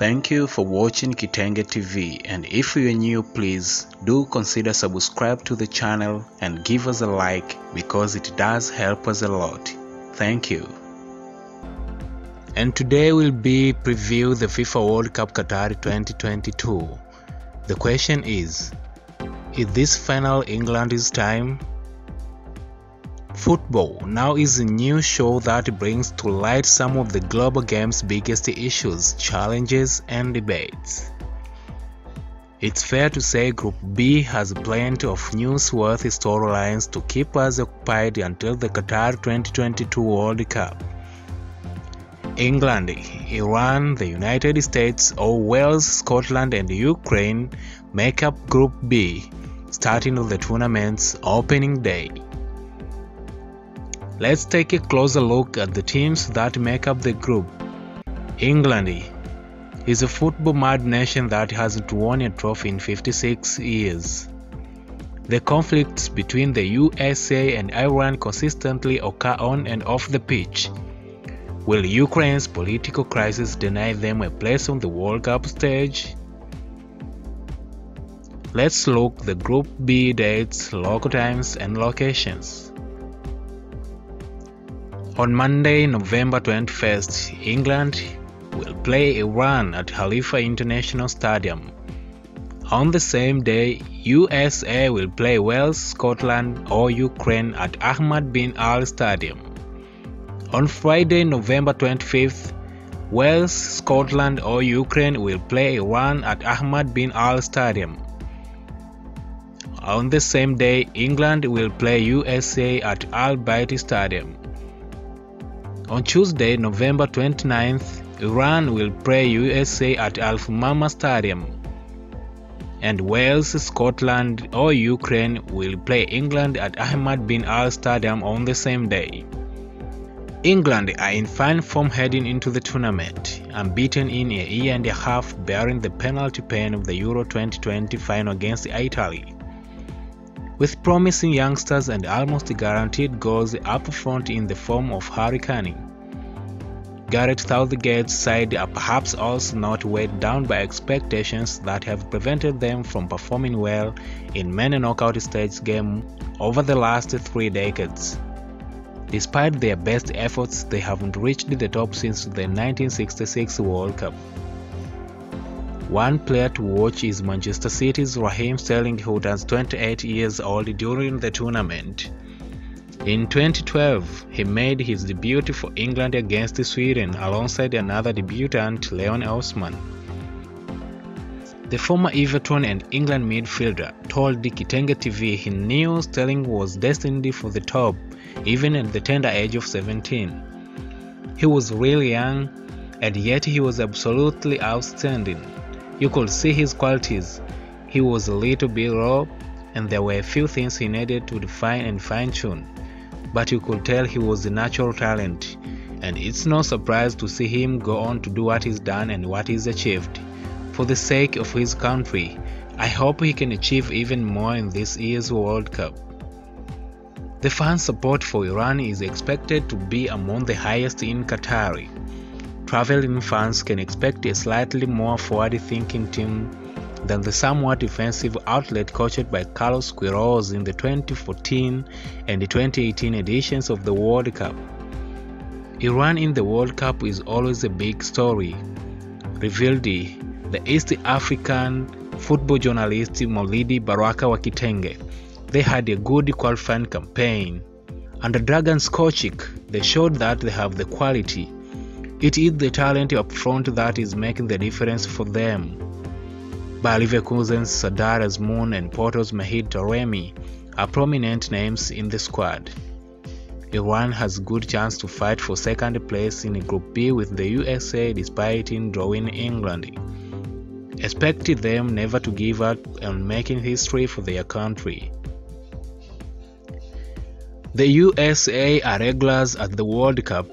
Thank you for watching Kitenge TV, and if you are new, please do consider subscribe to the channel and give us a like because it does help us a lot. Thank you. And today will be preview the FIFA World Cup Qatar 2022. The question is this final England's time? Football now is a new show that brings to light some of the global game's biggest issues, challenges, and debates. It's fair to say Group B has plenty of newsworthy storylines to keep us occupied until the Qatar 2022 World Cup. England, Iran, the United States, Wales, Scotland, and Ukraine make up Group B, starting with the tournament's opening day. Let's take a closer look at the teams that make up the group. England is a football-mad nation that hasn't won a trophy in 56 years. The conflicts between the USA and Iran consistently occur on and off the pitch. Will Ukraine's political crisis deny them a place on the World Cup stage? Let's look at the Group B dates, local times, and locations. On Monday, November 21st, England will play Iran at Khalifa International Stadium. On the same day, USA will play Wales, Scotland, or Ukraine at Ahmad bin Ali Stadium. On Friday, November 25th, Wales, Scotland, or Ukraine will play Iran at Ahmad bin Ali Stadium. On the same day, England will play USA at Al Bayt Stadium. On Tuesday, November 29th, Iran will play USA at Al Thumama Stadium, and Wales, Scotland, or Ukraine will play England at Ahmad bin Ali Stadium on the same day. England are in fine form heading into the tournament, unbeaten in a year and a half, bearing the penalty pain of the Euro 2020 final against Italy. With promising youngsters and almost guaranteed goals up front in the form of Harry Kane. Gareth Southgate's side are perhaps also not weighed down by expectations that have prevented them from performing well in many knockout stage games over the last 3 decades. Despite their best efforts, they haven't reached the top since the 1966 World Cup. One player to watch is Manchester City's Raheem Sterling, who turns 28 years old during the tournament. In 2012, he made his debut for England against Sweden alongside another debutant, Leon Osman. The former Everton and England midfielder told Kitenge TV he knew Sterling was destined for the top even at the tender age of 17. He was really young, and yet he was absolutely outstanding. You could see his qualities. He was a little bit raw, and there were a few things he needed to define and fine-tune, but you could tell he was a natural talent, and it's no surprise to see him go on to do what he's done and what he's achieved. For the sake of his country, I hope he can achieve even more in this year's World Cup. The fan support for Iran is expected to be among the highest in Qatar. Traveling fans can expect a slightly more forward-thinking team than the somewhat defensive outlet coached by Carlos Queiroz in the 2014 and the 2018 editions of the World Cup. Iran in the World Cup is always a big story, revealed the East African football journalist Maulidi Baraka wa Kitenge. They had a good qualifying campaign. Under Dragan's coaching, they showed that they have the quality. It is the talent up front that is making the difference for them. Bayer Leverkusen's Sardar Azmoun and Porto's Mahid Taremi are prominent names in the squad. Iran has good chance to fight for second place in Group B with the USA despite drawing England. Expect them never to give up on making history for their country. The USA are regulars at the World Cup.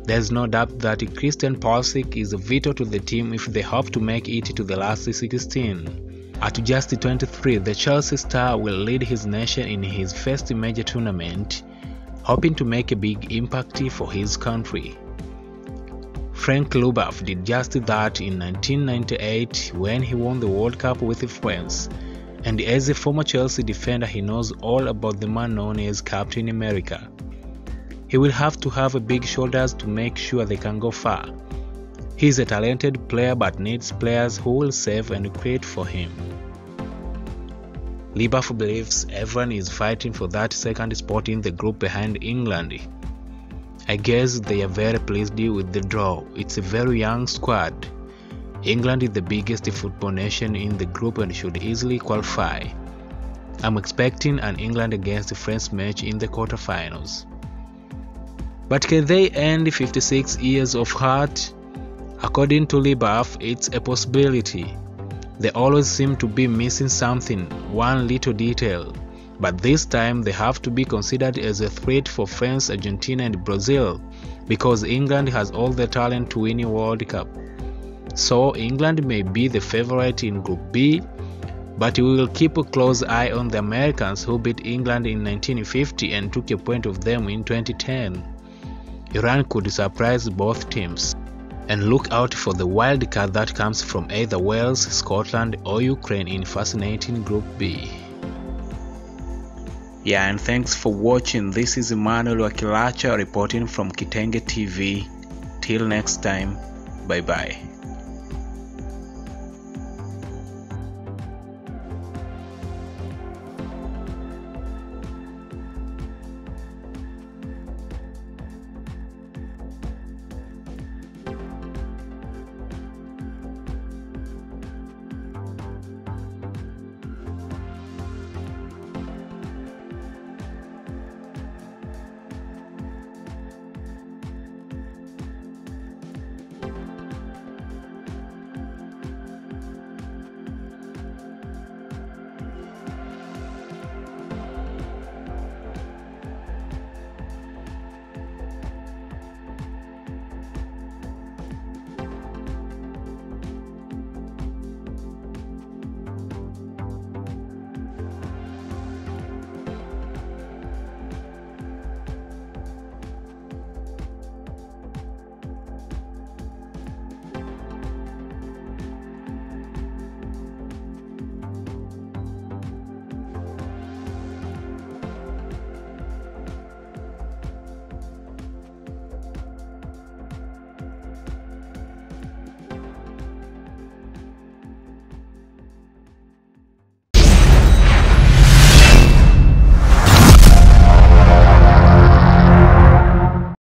There's no doubt that Christian Pulisic is vital to the team if they hope to make it to the last 16. At just 23, the Chelsea star will lead his nation in his first major tournament, hoping to make a big impact for his country. Frank Lubaf did just that in 1998 when he won the World Cup with France, and as a former Chelsea defender he knows all about the man known as Captain America. He will have to have big shoulders to make sure they can go far. He is a talented player but needs players who will save and create for him. Lubaf believes everyone is fighting for that second spot in the group behind England. I guess they are very pleased with the draw. It's a very young squad. England is the biggest football nation in the group and should easily qualify. I'm expecting an England against France match in the quarterfinals. But can they end 56 years of hurt? According to Lubaf, it's a possibility. They always seem to be missing something, one little detail. But this time they have to be considered as a threat for France, Argentina and Brazil, because England has all the talent to win a World Cup. So England may be the favorite in Group B, but we will keep a close eye on the Americans who beat England in 1950 and took a point of them in 2010. Iran could surprise both teams. And look out for the wild card that comes from either Wales, Scotland or Ukraine in fascinating Group B. Yeah, and thanks for watching. This is Emmanuel Wakilacha reporting from Kitenge TV. Till next time, bye bye.